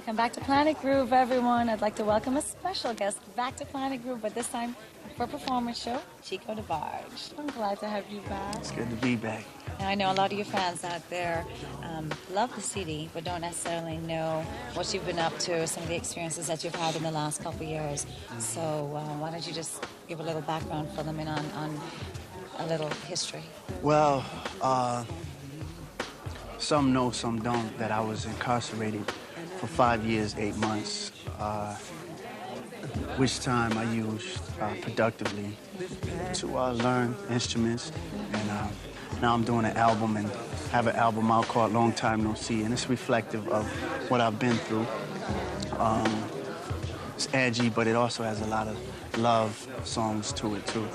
Welcome back to Planet Groove, everyone. I'd like to welcome a special guest back to Planet Groove, but this time for a performance show, Chico Debarge. I'm glad to have you back. It's good to be back. Now, I know a lot of your fans out there love the CD, but don't necessarily know what you've been up to, some of the experiences that you've had in the last couple of years. So why don't you just give a little background, fill them in on a little history. Well, some know, some don't, that I was incarcerated for 5 years, 8 months, which time I used productively to learn instruments. And now I'm doing an album and have an album out called Long Time No See, and it's reflective of what I've been through. It's edgy, but it also has a lot of love songs to it, too.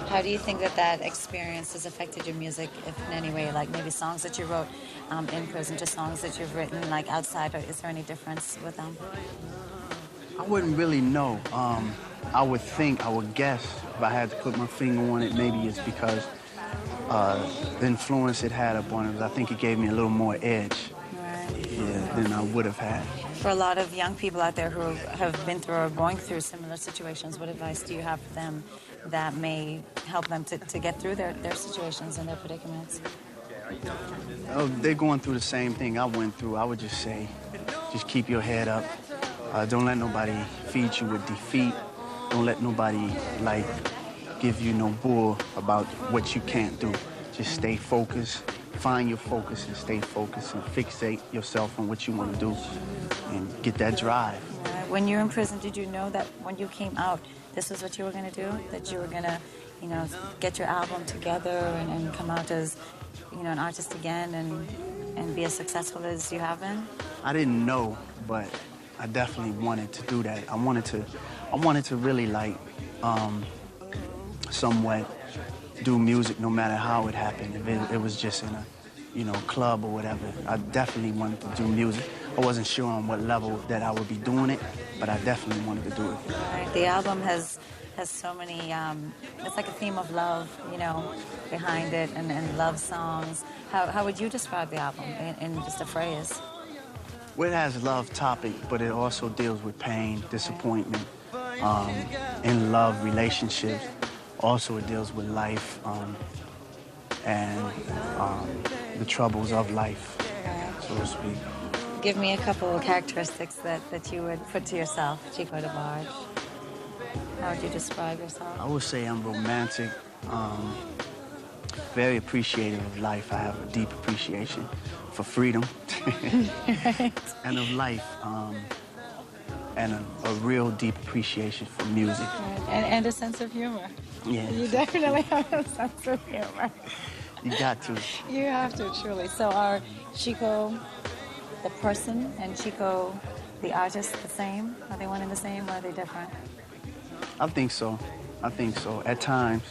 How do you think that experience has affected your music, if in any way? Like maybe songs that you wrote in prison to songs that you've written like outside, or is there any difference with them? I wouldn't really know. I would guess, if I had to put my finger on it, maybe it's because the influence it had upon it. I think it gave me a little more edge than I would have had. For a lot of young people out there who have been through or going through similar situations, what advice do you have for them that may help them to get through their situations and their predicaments? Oh, they're going through the same thing I went through. I would just say, just keep your head up. Don't let nobody feed you with defeat. Don't let nobody, give you no bull about what you can't do. Just stay focused. Find your focus and stay focused and fixate yourself on what you want to do and get that drive. When you were in prison, did you know that when you came out, this was what you were going to do? That you were going to, get your album together and come out as, an artist again and be as successful as you have been? I didn't know, but I definitely wanted to do that. I wanted to really somewhat do music no matter how it happened. If it was just in a club or whatever. I definitely wanted to do music. I wasn't sure on what level that I would be doing it, but I definitely wanted to do it. Right. The album has so many, it's like a theme of love, behind it, and love songs. How would you describe the album in just a phrase? Well, it has love topic, but it also deals with pain, disappointment, in love, relationships. Also, it deals with life and the troubles of life, so to speak. Give me a couple of characteristics that you would put to yourself, Chico Debarge. How would you describe yourself? I would say I'm romantic, very appreciative of life. I have a deep appreciation for freedom and of life, and a real deep appreciation for music. Right. And a sense of humor. Yeah. You definitely have a sense of humor. You got to. You have to, truly. So are Chico the person and Chico the artist the same? Are they one and the same, or are they different? I think so. At times.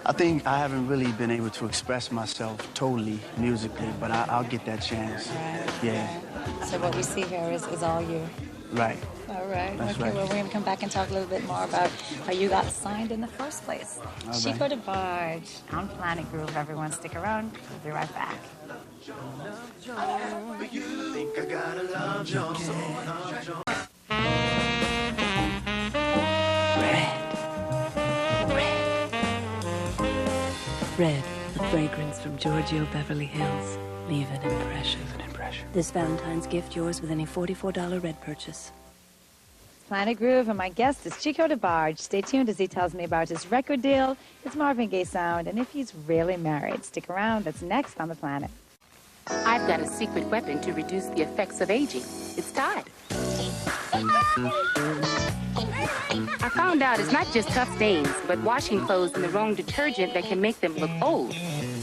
I think I haven't really been able to express myself totally musically, but I'll get that chance. Right. Yeah. Right. So what we see here is all you. Right. All right. That's okay, right. Well, we're going to come back and talk a little bit more about how you got signed in the first place. All right. Chico Debarge on Planet Groove. Everyone stick around. We'll be right back. Red, the fragrance from Giorgio Beverly Hills. Leave an impression. This Valentine's gift yours with any $44 Red purchase. Planet Groove, and my guest is Chico Debarge. Stay tuned as he tells me about his record deal, his Marvin Gaye sound, and if he's really married. Stick around. That's next on The Planet. I've got a secret weapon to reduce the effects of aging. It's Tide. I found out it's not just tough stains, but washing clothes in the wrong detergent that can make them look old.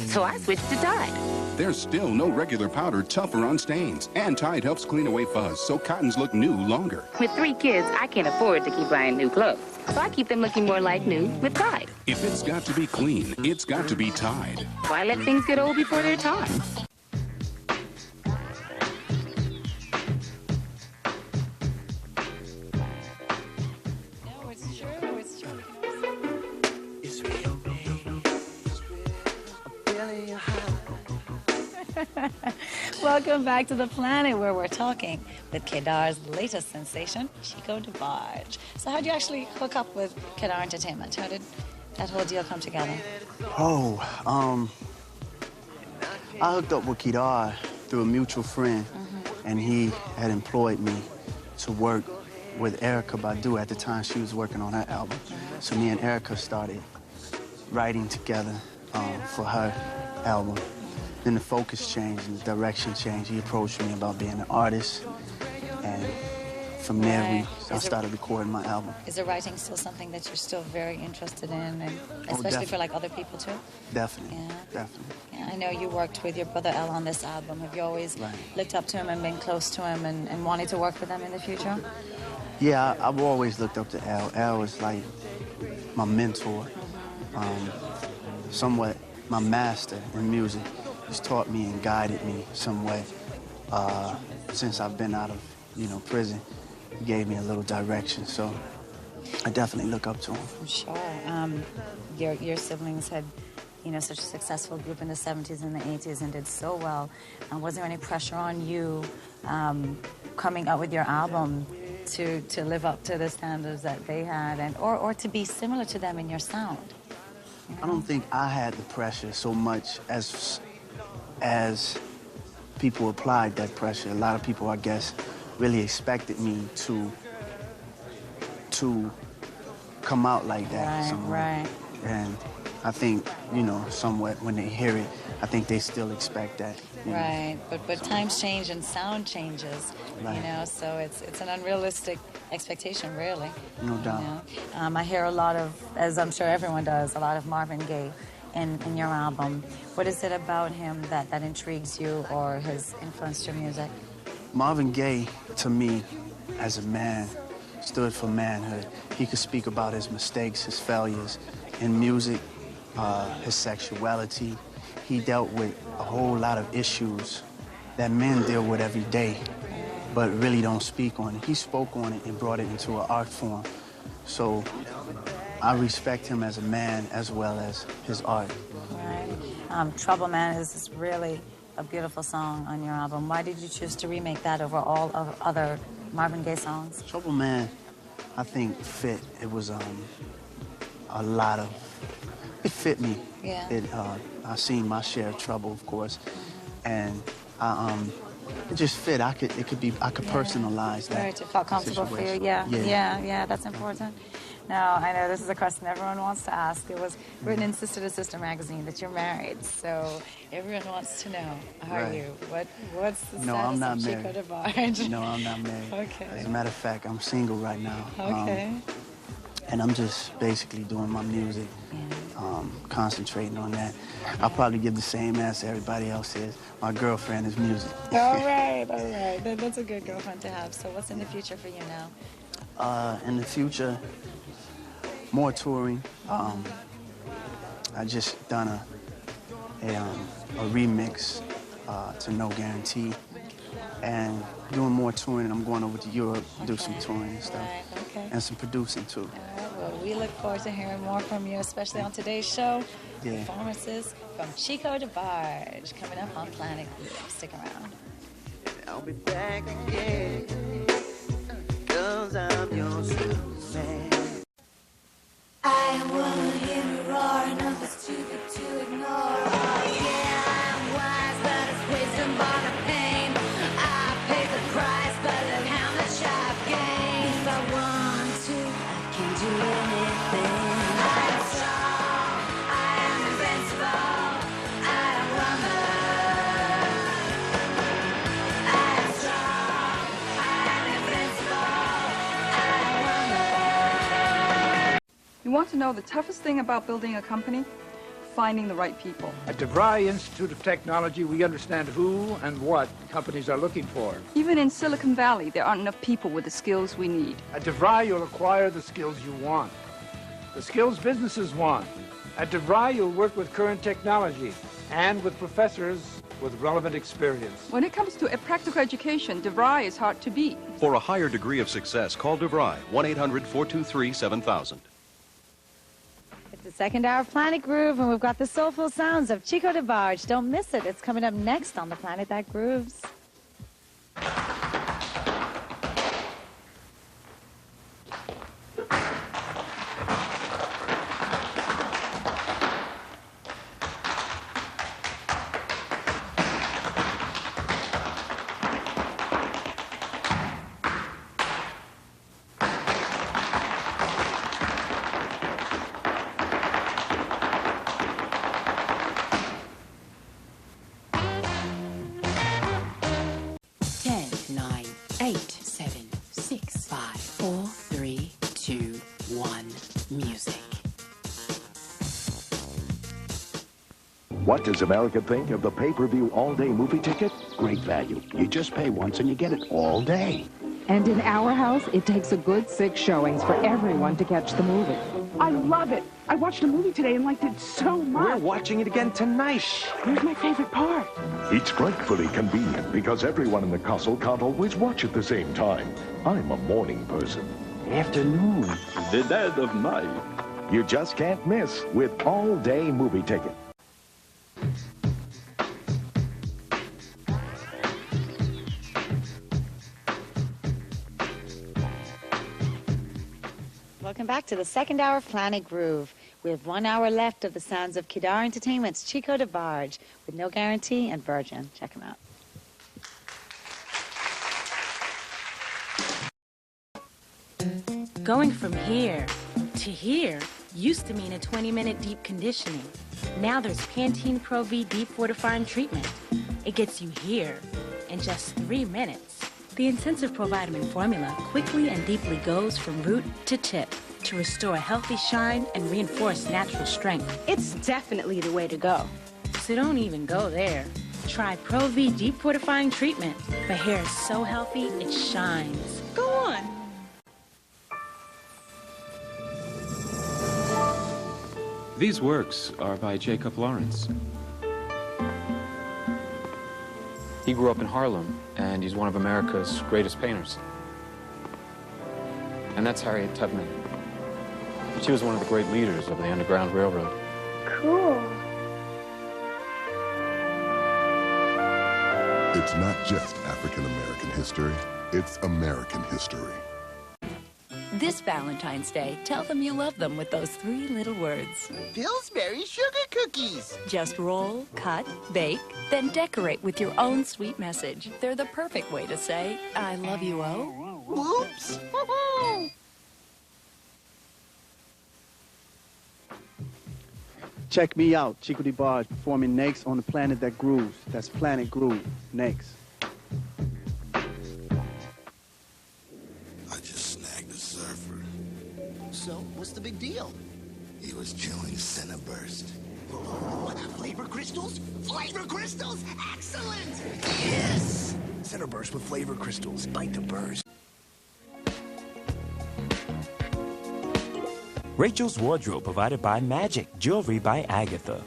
So I switched to Tide. There's still no regular powder tougher on stains, and Tide helps clean away fuzz so cottons look new longer. With 3 kids, I can't afford to keep buying new clothes. So I keep them looking more like new with Tide. If it's got to be clean, it's got to be Tide. Why let things get old before their time? Welcome back to the planet where we're talking with Kedar's latest sensation, Chico Debarge. So how did you actually hook up with Kedar Entertainment? How did that whole deal come together? I hooked up with Kedar through a mutual friend, and he had employed me to work with Erykah Badu. At the time, she was working on her album. So me and Erykah started writing together for her album. Then the focus changed and the direction changed. He approached me about being an artist, and from there I started recording my album. Is the writing still something that you're still very interested in, and especially for like other people too? Definitely, Yeah. definitely. Yeah, I know you worked with your brother L on this album. Have you always looked up to him and been close to him and wanted to work with him in the future? Yeah, I've always looked up to L. L was like my mentor, somewhat my master in music. He's taught me and guided me some way since I've been out of, prison. He gave me a little direction, so I definitely look up to him. I'm sure. Your siblings had, such a successful group in the 70s and the 80s and did so well. Was there any pressure on you coming out with your album to live up to the standards that they had, or to be similar to them in your sound? I don't think I had the pressure so much as people applied that pressure. A lot of people, I guess, really expected me to come out like that. Right. And I think, somewhat when they hear it, I think they still expect that. Right, but times change and sound changes, so it's an unrealistic expectation, really. No doubt. I hear a lot of, as I'm sure everyone does, a lot of Marvin Gaye in your album. What is it about him that intrigues you or has influenced your music? Marvin Gaye, to me, as a man, stood for manhood. He could speak about his mistakes, his failures in music, his sexuality. He dealt with a whole lot of issues that men deal with every day, but really don't speak on it. He spoke on it and brought it into an art form. So I respect him as a man as well as his art. Right. Trouble Man is really a beautiful song on your album. Why did you choose to remake that over all of other Marvin Gaye songs? Trouble Man, I think, fit. It was it fit me. Yeah. I seen my share of trouble, of course, and it just fit. I could personalize that. Right, it felt comfortable for you. Yeah, that's important. Now, I know this is a question everyone wants to ask. It was written in Sister to Sister magazine that you're married, so everyone wants to know, are you? What's the status of Chico Debarge? No, I'm not married. Okay. As a matter of fact, I'm single right now. Okay. And I'm just basically doing my music, concentrating on that. I'll probably give the same answer everybody else is. My girlfriend is music. All right. That's a good girlfriend to have. So what's in the future for you now? In the future, more touring. I just done a remix to No Guarantee, and doing more touring. And I'm going over to Europe, do some touring and stuff, and some producing too. All right, well, we look forward to hearing more from you, especially on today's show. Yeah. Performances from Chico Debarge coming up on Planet Group. Stick around. I'll be back again, 'cause I'm your Superman. I wanna hear you roar, nothing stupid to ignore. Oh yeah, I'm wise, but it's wisdom bought the pain. I paid the price, but look how much I've gained. If I want to, I can do anything. I am strong, I am invincible. I don't wonder. I am strong, I am invincible. I don't wonder. You want to know the toughest thing about building a company? Finding the right people. At DeVry Institute of Technology, we understand who and what companies are looking for. Even in Silicon Valley, there aren't enough people with the skills we need. At DeVry, you'll acquire the skills you want, the skills businesses want. At DeVry, you'll work with current technology and with professors with relevant experience. When it comes to a practical education, DeVry is hard to beat. For a higher degree of success, call DeVry, 1-800-423-7000. The second hour of Planet Groove, and we've got the soulful sounds of Chico Debarge. Don't miss it. It's coming up next on The Planet That Grooves. What does America think of the pay-per-view all-day movie ticket? Great value. You just pay once and you get it all day. And in our house, it takes a good 6 showings for everyone to catch the movie. I love it. I watched a movie today and liked it so much. We're watching it again tonight. Here's my favorite part. It's frightfully convenient because everyone in the castle can't always watch at the same time. I'm a morning person. Afternoon. The dead of night. You just can't miss with all-day movie ticket. Welcome back to the second hour of Planet Groove. We have 1 hour left of the sounds of Kedar Entertainment's Chico Debarge with No Guarantee and Virgin. Check them out. Going from here to here used to mean a 20-minute deep conditioning. Now there's Pantene Pro V Deep Fortifying Treatment. It gets you here in just 3 minutes. The intensive provitamin formula quickly and deeply goes from root to tip to restore a healthy shine and reinforce natural strength. It's definitely the way to go. So don't even go there. Try Pro V Deep Fortifying Treatment for hair so healthy it shines. Go on. These works are by Jacob Lawrence. He grew up in Harlem, and he's one of America's greatest painters. And that's Harriet Tubman. She was one of the great leaders of the Underground Railroad. Cool. It's not just African-American history, it's American history. This Valentine's Day, tell them you love them with those 3 little words. Pillsbury sugar cookies. Just roll, cut, bake, then decorate with your own sweet message. They're the perfect way to say, I love you, oh. Whoops. Check me out, Chico Debarge, performing next on The Planet That Grooves. That's Planet Groove, next. So, what's the big deal? He was chewing Cinnaburst. Flavor crystals? Flavor crystals! Excellent! Yes! Cinnaburst with flavor crystals. Bite the burst. Rachel's wardrobe provided by Magic, jewelry by Agatha.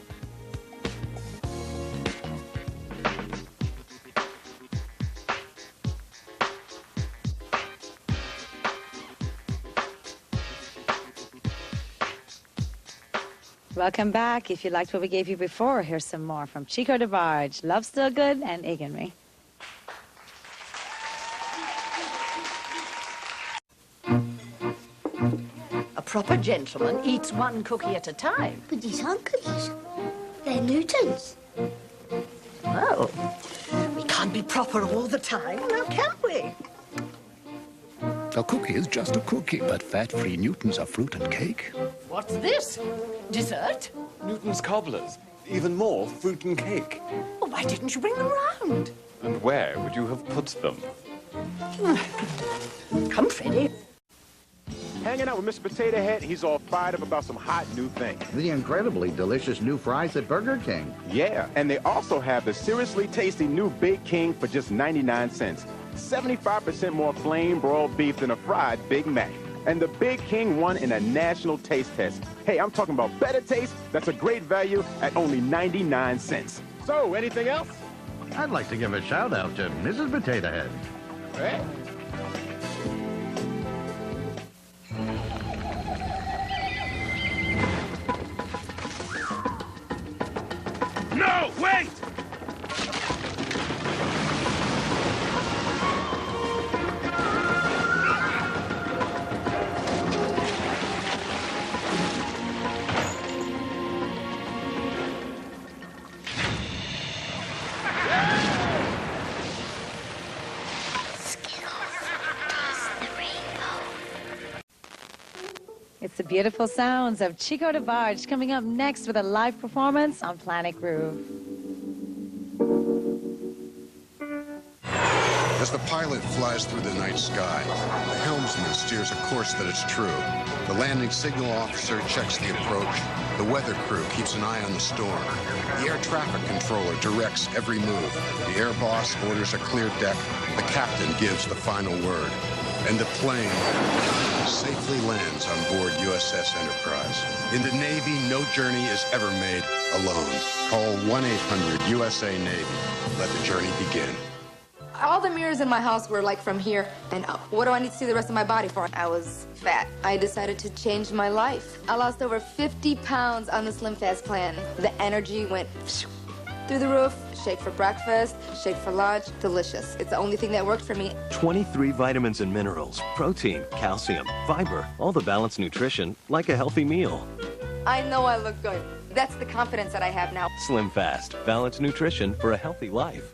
Welcome back. If you liked what we gave you before, here's some more from Chico Debarge, Love Still Good, and Egan Me. A proper gentleman eats 1 cookie at a time. But these aren't cookies. They're Newtons. Well, we can't be proper all the time, now can we? A cookie is just a cookie, but fat-free Newtons are fruit and cake. What's this? Dessert? Newton's cobblers. Even more fruit and cake. Well, why didn't you bring them round? And where would you have put them? Come, Freddie. Hanging out with Mr. Potato Head, he's all fired up about some hot new thing. The incredibly delicious new fries at Burger King. Yeah, and they also have the seriously tasty new Big King for just 99 cents. 75% more flame broiled beef than a fried Big Mac. And the Big King won in a national taste test. Hey, I'm talking about better taste that's a great value at only 99 cents. So, anything else? I'd like to give a shout out to Mrs. Potato Head. Hey. beautiful sounds of Chico Debarge coming up next with a live performance on Planet Groove. As the pilot flies through the night sky, the helmsman steers a course that is true. The landing signal officer checks the approach. The weather crew keeps an eye on the storm. The air traffic controller directs every move. The air boss orders a clear deck. The captain gives the final word. And the plane safely lands on board USS Enterprise. In the Navy, no journey is ever made alone. Call 1-800-USA-NAVY. Let the journey begin. All the mirrors in my house were like from here and up. What do I need to see the rest of my body for? I was fat. I decided to change my life. I lost over 50 pounds on the Slim Fast plan. The energy went through the roof. Shake for breakfast, shake for lunch. Delicious. It's the only thing that worked for me. 23 vitamins and minerals, protein, calcium, fiber, all the balanced nutrition like a healthy meal. I know I look good. That's the confidence that I have now. Slim Fast, balanced nutrition for a healthy life.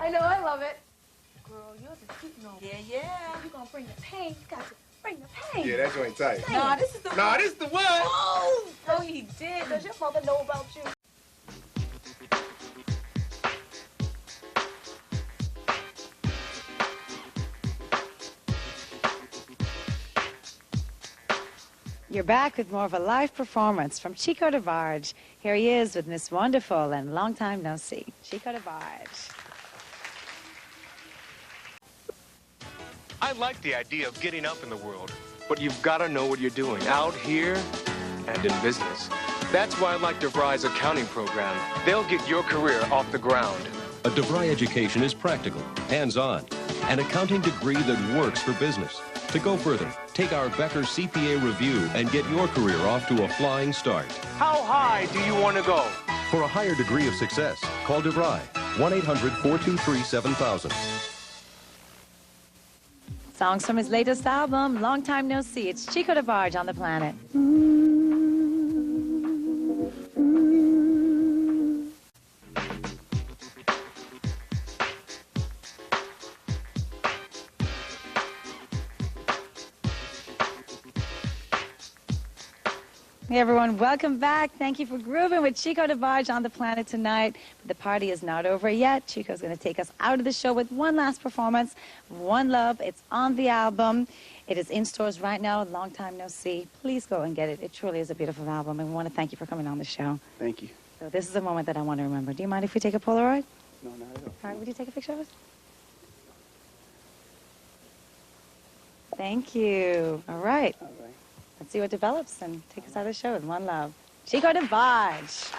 I know, I love it. Yeah. You're gonna bring the pain. You got to bring the pain. Yeah, that joint tight. Nah, this is the one. Nah, this is the one. Oh, no, he did. Does your mother know about you? You're back with more of a live performance from Chico Debarge. Here he is with Miss Wonderful and long time no see, Chico Debarge. I like the idea of getting up in the world, but you've got to know what you're doing out here and in business. That's why I like DeVry's accounting program. They'll get your career off the ground. A DeVry education is practical, hands-on, an accounting degree that works for business. To go further, take our Becker CPA review and get your career off to a flying start. How high do you want to go? For a higher degree of success, call DeVry, 1-800-423-7000. Songs from his latest album, Long Time No See. It's Chico Debarge on the Planet. Hey everyone, welcome back. Thank you for grooving with Chico Debarge on the Planet tonight. But the party is not over yet. Chico's going to take us out of the show with one last performance, One Love. It's on the album. It is in stores right now. Long Time No See. Please go and get it. It truly is a beautiful album, and we want to thank you for coming on the show. Thank you. So this is a moment that I want to remember. Do you mind if we take a Polaroid? No, not at all. All right, would you take a picture of us? Thank you. All right. All right. Let's see what develops and take us out of the show with One Love. Chico Debarge.